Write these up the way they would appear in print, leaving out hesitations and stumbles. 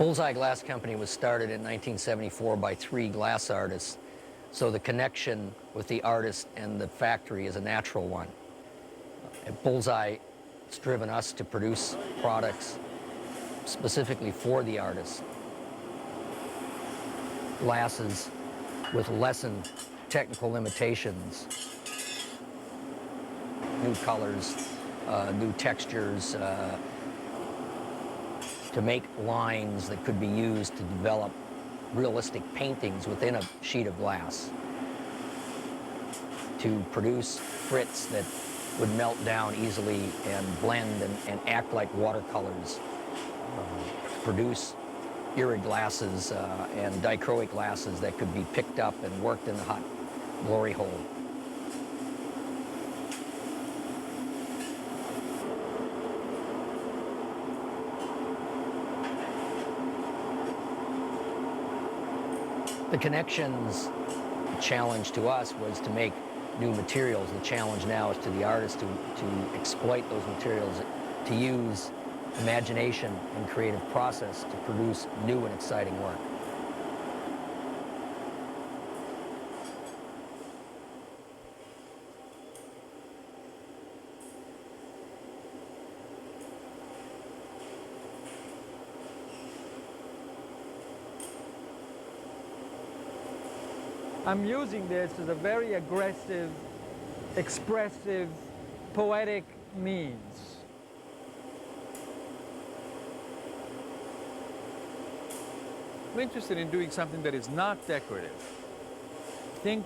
Bullseye Glass Company was started in 1974 by 3 glass artists, so the connection with the artist and the factory is a natural one. At Bullseye, it's driven us to produce products specifically for the artists. Glasses with lessened technical limitations, new colors, new textures, to make lines that could be used to develop realistic paintings within a sheet of glass, to produce frits that would melt down easily and blend and act like watercolors, produce irid glasses and dichroic glasses that could be picked up and worked in the hot glory hole. The connections challenge to us was to make new materials. The challenge now is to the artist to exploit those materials, to use imagination and creative process to produce new and exciting work. I'm using this as a very aggressive, expressive, poetic means. I'm interested in doing something that is not decorative. I think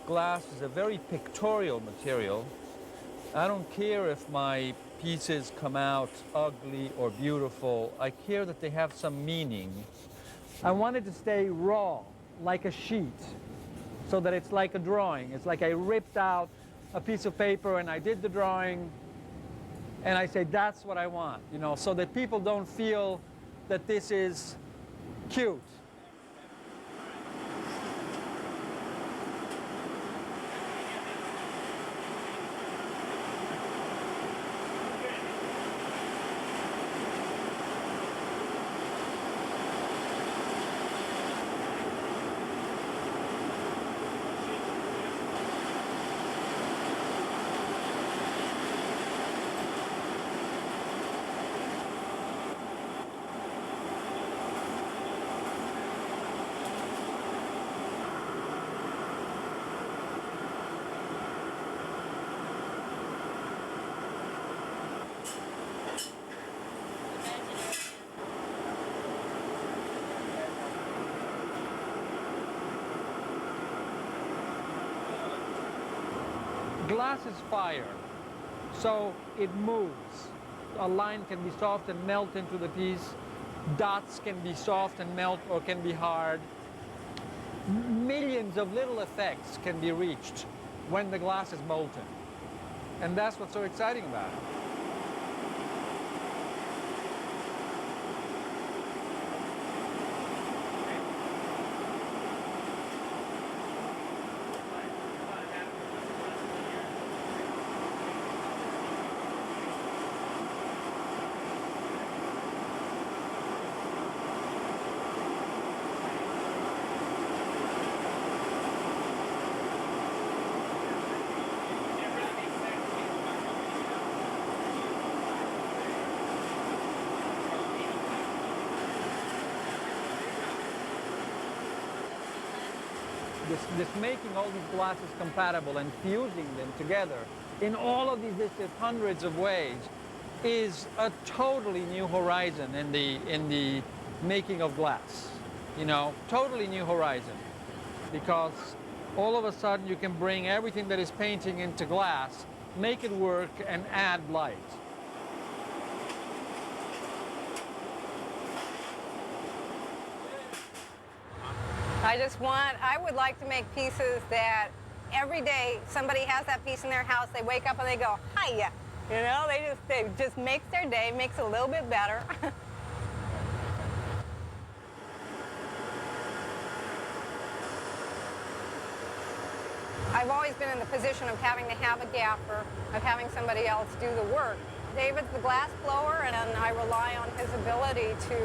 glass is a very pictorial material. I don't care if my pieces come out ugly or beautiful. I care that they have some meaning. I wanted to stay raw, like a sheet, so that it's like a drawing. It's like I ripped out a piece of paper and I did the drawing and I say, that's what I want, you know, so that people don't feel that this is cute. Glass is fire, so it moves. A line can be soft and melt into the piece. Dots can be soft and melt or can be hard. Millions of little effects can be reached when the glass is molten. And that's what's so exciting about it. This making all these glasses compatible and fusing them together in all of these hundreds of ways is a totally new horizon in the making of glass. You know, totally new horizon, because all of a sudden you can bring everything that is painting into glass, make it work, and add light. I would like to make pieces that every day somebody has that piece in their house, they wake up and they go, hiya. You know, they just makes their day, makes it a little bit better. I've always been in the position of having to have a gaffer, of having somebody else do the work. David's the glass blower, and I rely on his ability to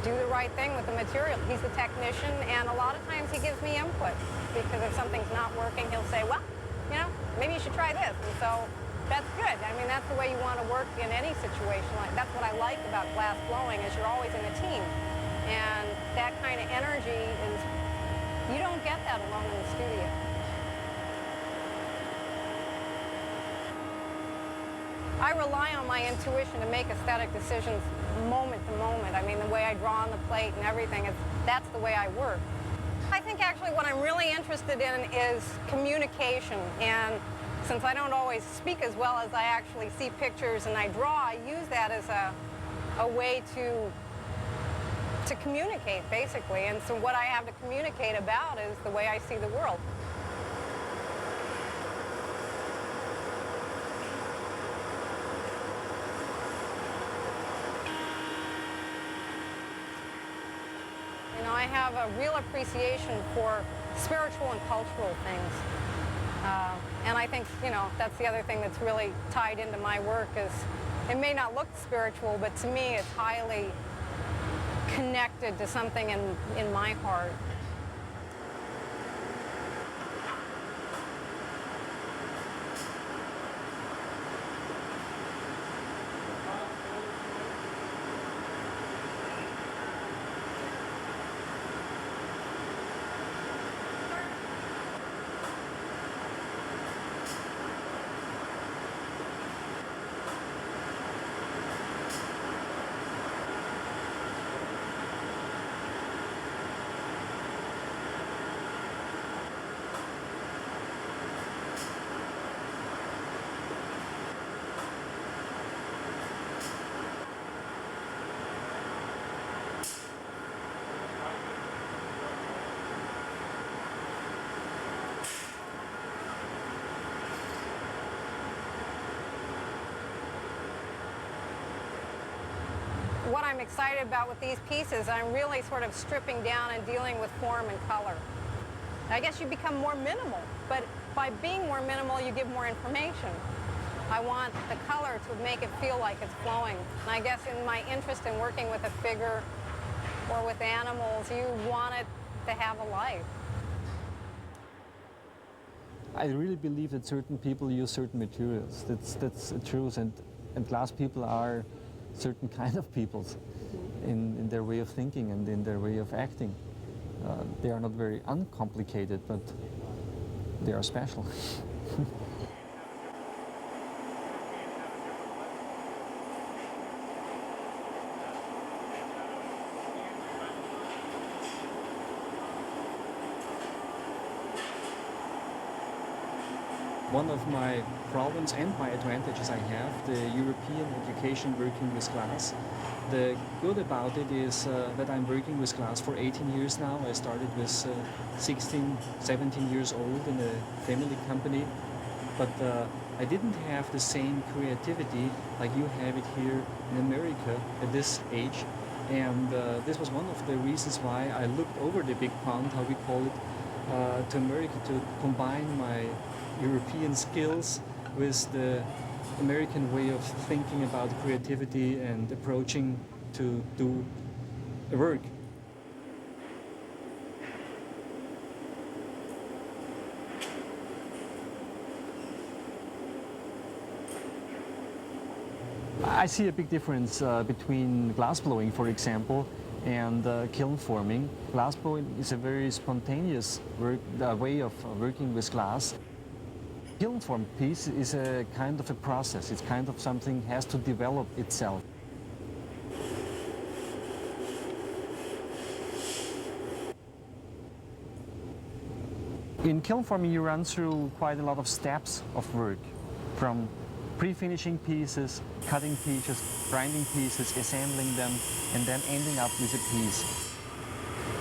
do the right thing with the material. He's the technician, and a lot of times he gives me input, because if something's not working, he'll say, well, you know, maybe you should try this. And so that's good. I mean, that's the way you want to work in any situation. That's what I like about glass blowing, is you're always in a team. And that kind of energy is, you don't get that alone in the studio. I rely on my intuition to make aesthetic decisions moment to moment. I mean, the way I draw on the plate and everything, that's the way I work. I think actually what I'm really interested in is communication. And since I don't always speak as well as I actually see pictures and I draw, I use that as a way to communicate, basically. And so what I have to communicate about is the way I see the world. You know, I have a real appreciation for spiritual and cultural things. And I think, you know, that's the other thing that's really tied into my work is, it may not look spiritual, but to me it's highly connected to something in my heart. What I'm excited about with these pieces, I'm really sort of stripping down and dealing with form and color. I guess you become more minimal, but by being more minimal, you give more information. I want the color to make it feel like it's flowing. And I guess in my interest in working with a figure or with animals, you want it to have a life. I really believe that certain people use certain materials. That's true, and glass people are certain kind of peoples in their way of thinking and in their way of acting. They are not very uncomplicated, but they are special. One of my problems and my advantages I have, the European education working with glass. The good about it is that I'm working with glass for 18 years now. I started with 16, 17 years old in a family company, but I didn't have the same creativity like you have it here in America at this age. And this was one of the reasons why I looked over the big pond, how we call it, to America, to combine my European skills with the American way of thinking about creativity and approaching to do a work. I see a big difference between glass blowing, for example, and kiln forming. Glass blowing is a very spontaneous way of working with glass. Kiln form piece is a kind of a process. It's kind of something has to develop itself. In kiln forming, you run through quite a lot of steps of work, from pre-finishing pieces, cutting pieces, grinding pieces, assembling them, and then ending up with a piece.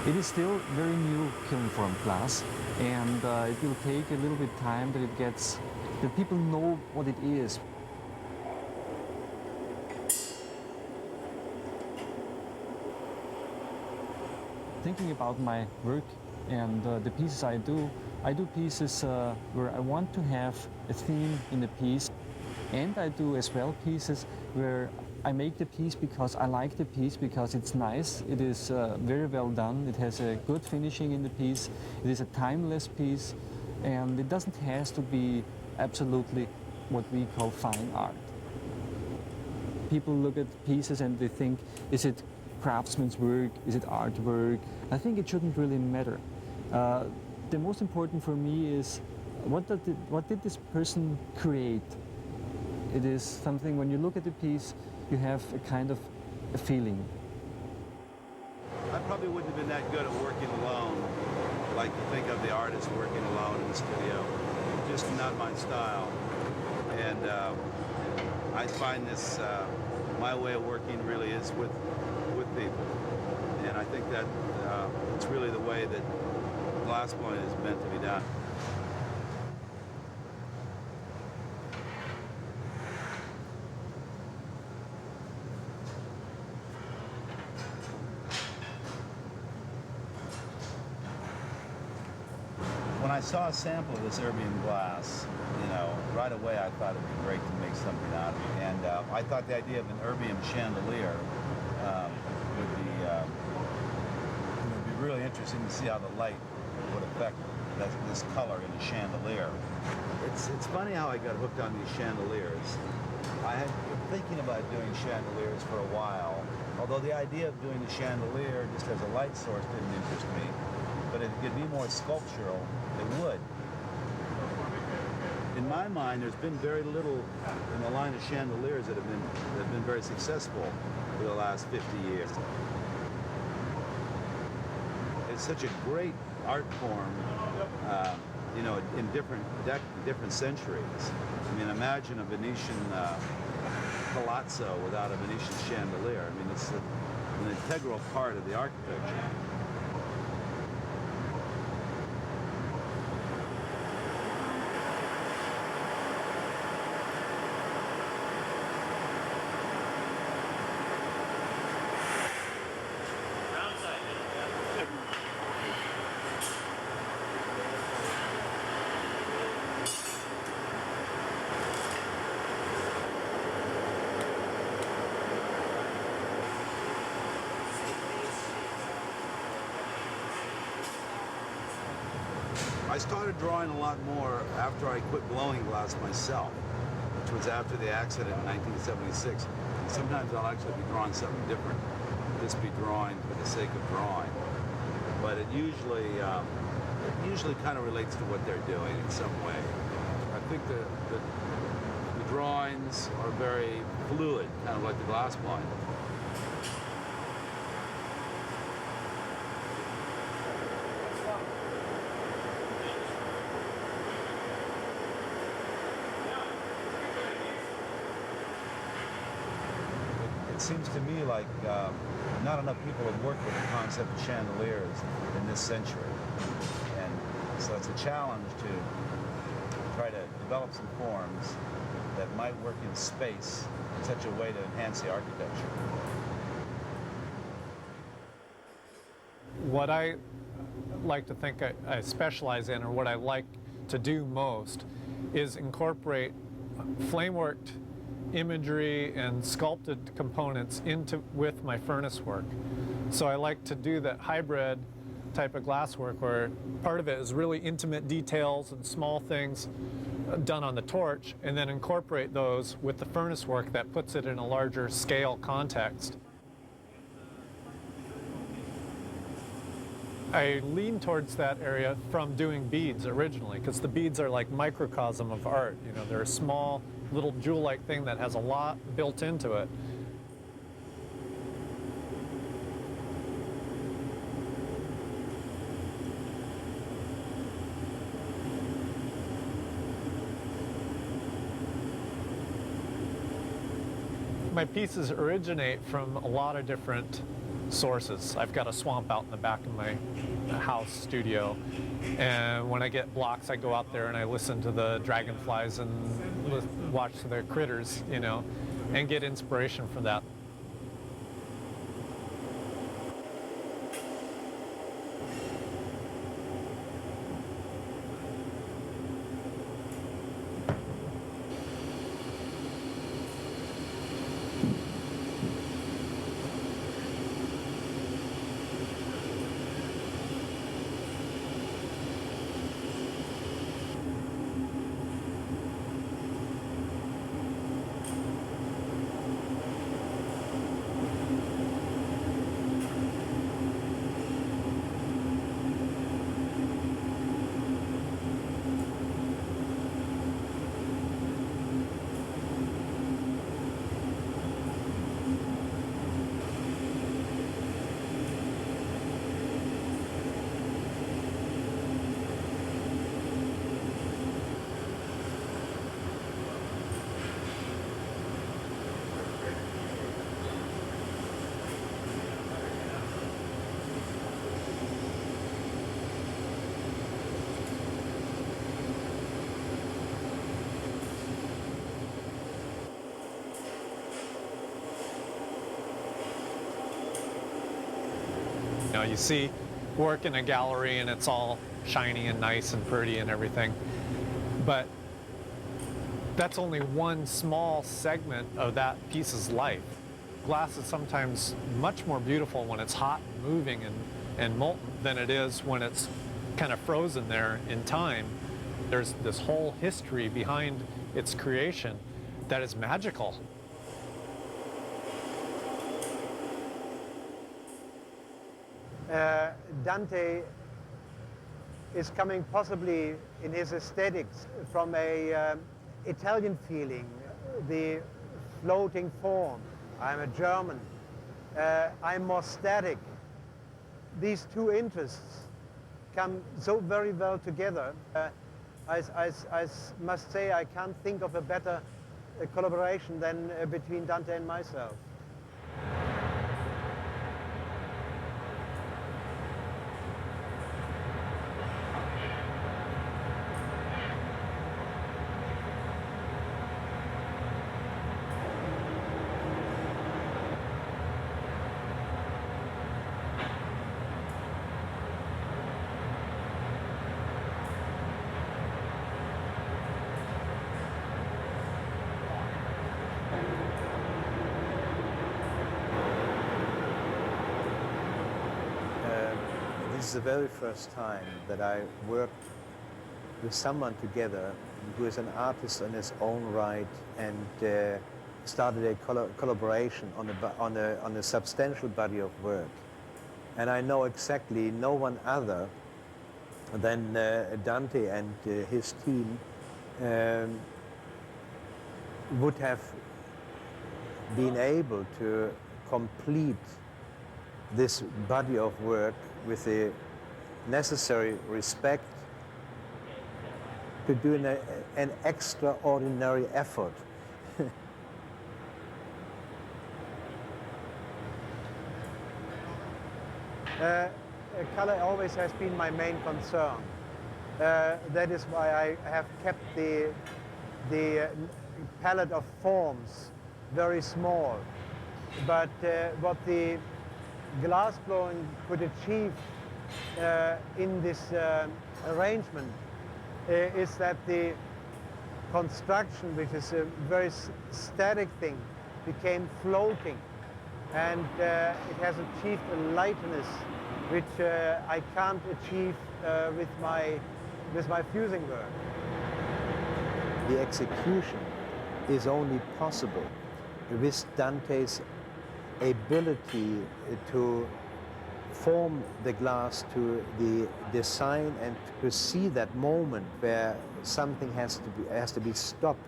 It is still very new kiln formed glass, and it will take a little bit time that people know what it is. Thinking about my work and the pieces I do pieces where I want to have a theme in the piece. And I do as well pieces where I make the piece because I like the piece, because it's nice, it is very well done, it has a good finishing in the piece, it is a timeless piece, and it doesn't have to be absolutely what we call fine art. People look at pieces and they think, is it craftsman's work, is it artwork? I think it shouldn't really matter. The most important for me is what did this person create? It is something, when you look at the piece, you have a kind of a feeling. I probably wouldn't have been that good at working alone, like you think of the artist working alone in the studio. Just not my style. And I find this, my way of working really is with people. And I think that it's really the way that glass blowing is meant to be done. When I saw a sample of this erbium glass, right away I thought it'd be great to make something out of it. And I thought the idea of an erbium chandelier would be really interesting to see how the light would affect this color in a chandelier. It's funny how I got hooked on these chandeliers. I had been thinking about doing chandeliers for a while, although the idea of doing a chandelier just as a light source didn't interest me. But if it could be more sculptural, it would. In my mind, there's been very little in the line of chandeliers that have been very successful for the last 50 years. It's such a great art form, in different centuries. I mean, imagine a Venetian palazzo without a Venetian chandelier. I mean, it's an integral part of the architecture. I started drawing a lot more after I quit blowing glass myself, which was after the accident in 1976. And sometimes I'll actually be drawing something different, just be drawing for the sake of drawing. But it usually kind of relates to what they're doing in some way. I think the drawings are very fluid, kind of like the glass blowing. It seems to me like not enough people have worked with the concept of chandeliers in this century. And so it's a challenge to try to develop some forms that might work in space in such a way to enhance the architecture. What I like to think I specialize in, or what I like to do most, is incorporate flame-worked imagery and sculpted components with my furnace work. So I like to do that hybrid type of glass work where part of it is really intimate details and small things done on the torch, and then incorporate those with the furnace work that puts it in a larger scale context. I lean towards that area from doing beads originally, because the beads are like microcosm of art. They're a small little jewel-like thing that has a lot built into it. My pieces originate from a lot of different sources. I've got a swamp out in the back of my house studio, and when I get blocks I go out there and I listen to the dragonflies and watch the critters, and get inspiration from that. You know, you see work in a gallery and it's all shiny and nice and pretty and everything, but that's only one small segment of that piece's life. Glass is sometimes much more beautiful when it's hot and moving and molten than it is when it's kind of frozen there in time. There's this whole history behind its creation that is magical. Dante is coming possibly in his aesthetics from a Italian feeling, the floating form. I'm a German. I'm more static. These two interests come so very well together. I must say I can't think of a better collaboration than between Dante and myself. This is the very first time that I worked with someone together who is an artist in his own right and started a collaboration on a substantial body of work. And I know exactly no one other than Dante and his team would have been able to complete this body of work with the necessary respect, to do an extraordinary effort. Color always has been my main concern. That is why I have kept the palette of forms very small. But what the glass blowing could achieve in this arrangement is that the construction, which is a very static thing, became floating, and it has achieved a lightness which I can't achieve with my fusing work. The execution is only possible with Dante's ability to form the glass to the design and to see that moment where something has to be stopped,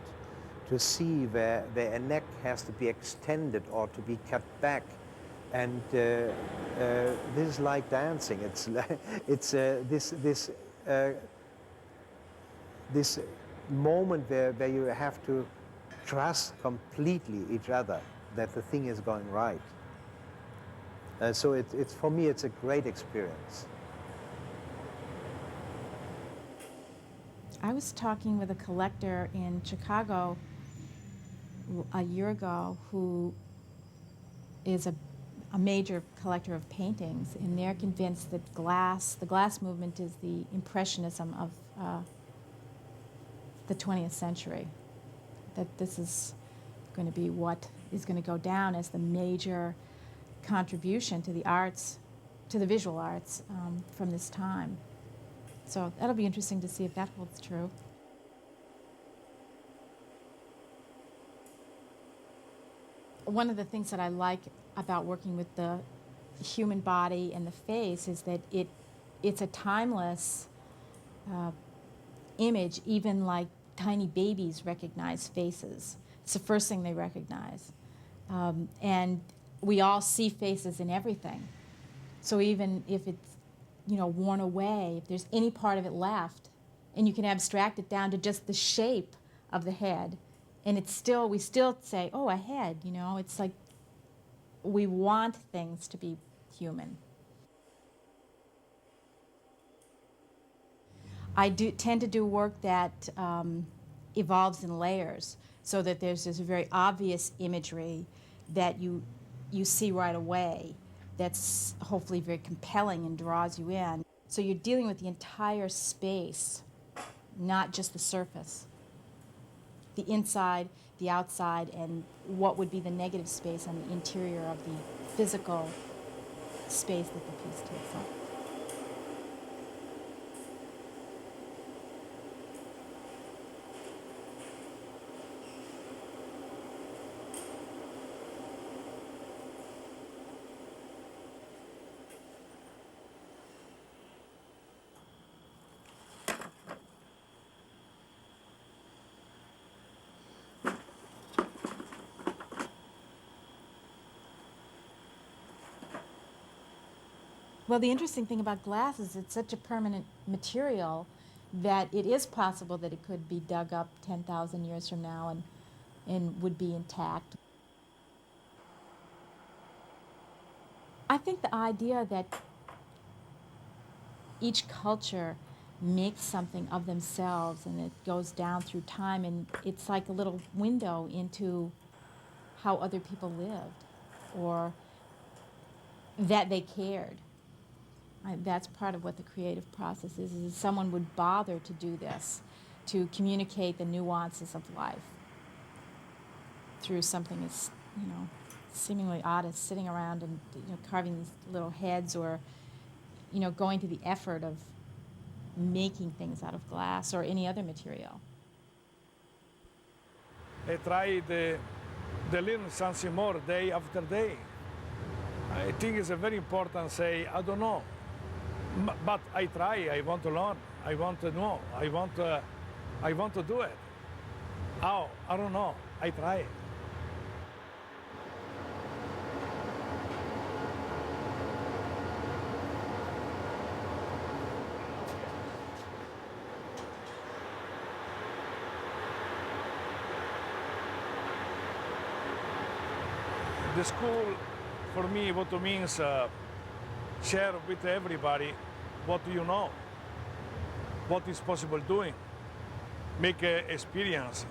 to see where a neck has to be extended or to be cut back. And this is like dancing. It's this moment where you have to trust completely each other that the thing is going right. So it's for me, it's a great experience. I was talking with a collector in Chicago a year ago who is a major collector of paintings, and they're convinced that the glass movement is the impressionism of the 20th century, that this is going to be what is going to go down as the major contribution to the arts, to the visual arts from this time. So that'll be interesting to see if that holds true. One of the things that I like about working with the human body and the face is that it's a timeless image. Even like tiny babies recognize faces. It's the first thing they recognize. And we all see faces in everything. So even if it's, worn away, if there's any part of it left, and you can abstract it down to just the shape of the head, and we still say, oh, a head, it's like we want things to be human. I tend to do work that evolves in layers, so that there's this very obvious imagery that you see right away, that's hopefully very compelling and draws you in. So you're dealing with the entire space, not just the surface. The inside, the outside, and what would be the negative space on the interior of the physical space that the piece takes up. Well, the interesting thing about glass is it's such a permanent material that it is possible that it could be dug up 10,000 years from now and would be intact. I think the idea that each culture makes something of themselves and it goes down through time and it's like a little window into how other people lived or that they cared. That's part of what the creative process is someone would bother to do this, to communicate the nuances of life through something as, seemingly odd as sitting around and carving these little heads or, going to the effort of making things out of glass or any other material. I try to learn something more day after day. I think it's a very important say, I don't know. But I try, I want to learn, I want to know, I want to do it. How? I don't know, I try. The school, for me, what it means, share with everybody what you know, what is possible doing, make experience,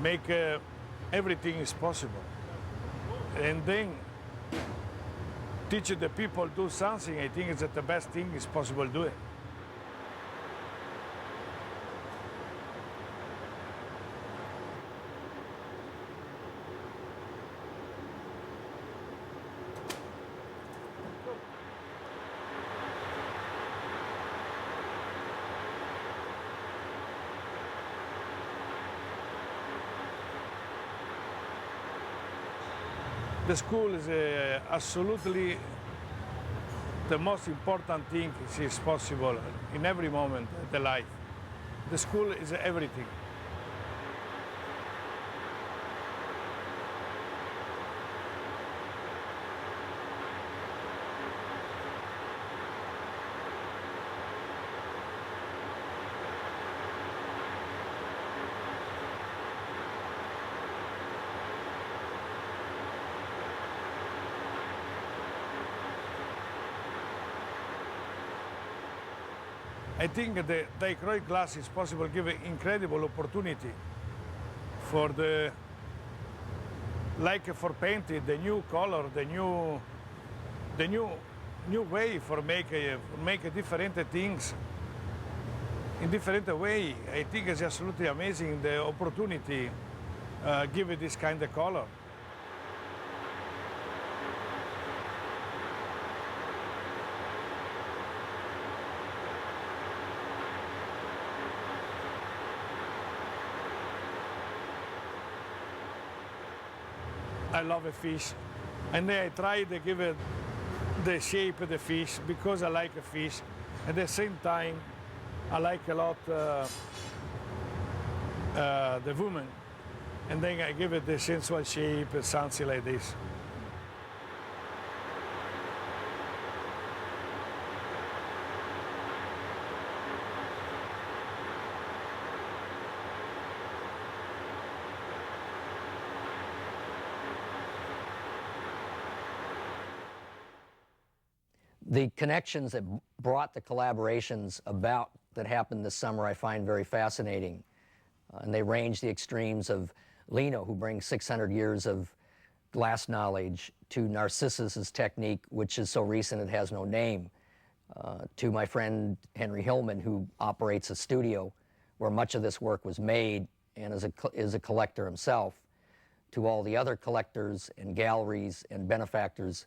make everything is possible. And then teach the people do something, I think it's the best thing is possible doing. The school is absolutely the most important thing is possible in every moment of the life. The school is everything. I think the Dichroic glass is possible to give an incredible opportunity for the, like for painting, the new color, the new way for make different things in different way. I think it's absolutely amazing the opportunity give it this kind of color. I love a fish, and then I try to give it the shape of the fish because I like a fish. At the same time, I like a lot the woman, and then I give it the sensual shape, something like this. The connections that brought the collaborations about that happened this summer I find very fascinating. And they range the extremes of Lino, who brings 600 years of glass knowledge, to Narcissus's technique, which is so recent it has no name, to my friend Henry Hillman, who operates a studio where much of this work was made and is a collector himself, to all the other collectors and galleries and benefactors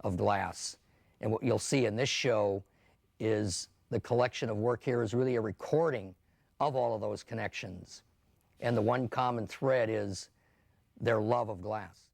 of glass. And what you'll see in this show is the collection of work here is really a recording of all of those connections. And the one common thread is their love of glass.